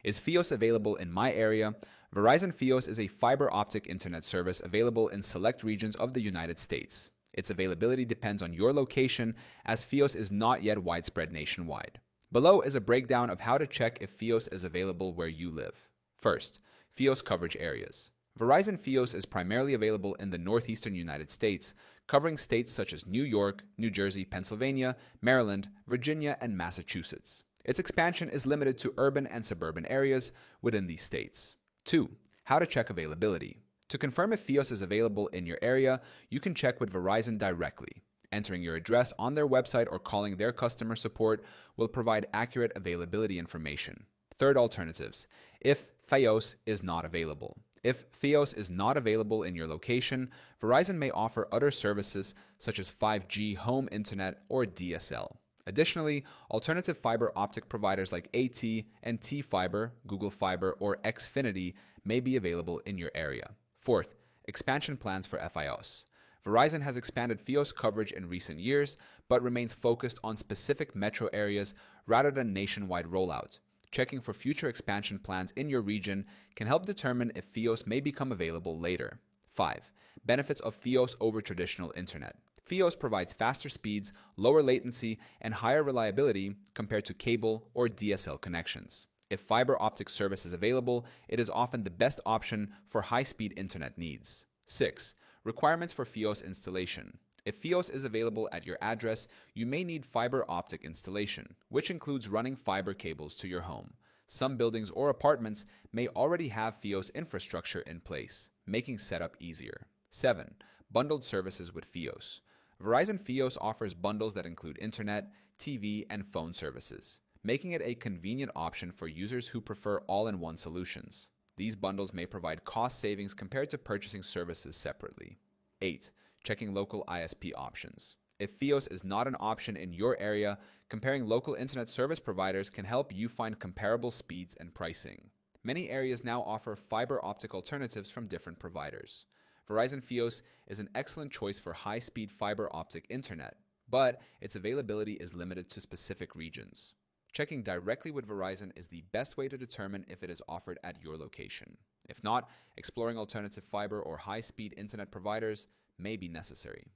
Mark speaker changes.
Speaker 1: Is Fios available in my area? Verizon Fios is a fiber optic internet service available in select regions of the United States. Its availability depends on your location, as Fios is not yet widespread nationwide. Below is a breakdown of how to check if Fios is available where you live. First, Fios coverage areas. Verizon Fios is primarily available in the northeastern United States, covering states such as New York, New Jersey, Pennsylvania, Maryland, Virginia, and Massachusetts. Its expansion is limited to urban and suburban areas within these states. 2. How to check availability. To confirm if Fios is available in your area, you can check with Verizon directly. Entering your address on their website or calling their customer support will provide accurate availability information. Third, alternatives. If Fios is not available. If Fios is not available in your location, Verizon may offer other services such as 5G home internet or DSL. Additionally, alternative fiber optic providers like AT and T-Fiber, Google Fiber, or Xfinity may be available in your area. Fourth, expansion plans for Fios. Verizon has expanded Fios coverage in recent years, but remains focused on specific metro areas rather than nationwide rollout. Checking for future expansion plans in your region can help determine if Fios may become available later. 5. Benefits of Fios over traditional internet. Fios provides faster speeds, lower latency, and higher reliability compared to cable or DSL connections. If fiber optic service is available, it is often the best option for high-speed internet needs. 6. Requirements for Fios installation. If Fios is available at your address, you may need fiber optic installation, which includes running fiber cables to your home. Some buildings or apartments may already have Fios infrastructure in place, making setup easier. 7. Bundled services with Fios. Verizon Fios offers bundles that include internet, TV, and phone services, making it a convenient option for users who prefer all-in-one solutions. These bundles may provide cost savings compared to purchasing services separately. 8. Checking local ISP options. If Fios is not an option in your area, comparing local internet service providers can help you find comparable speeds and pricing. Many areas now offer fiber optic alternatives from different providers. Verizon Fios is an excellent choice for high-speed fiber optic internet, but its availability is limited to specific regions. Checking directly with Verizon is the best way to determine if it is offered at your location. If not, exploring alternative fiber or high-speed internet providers may be necessary.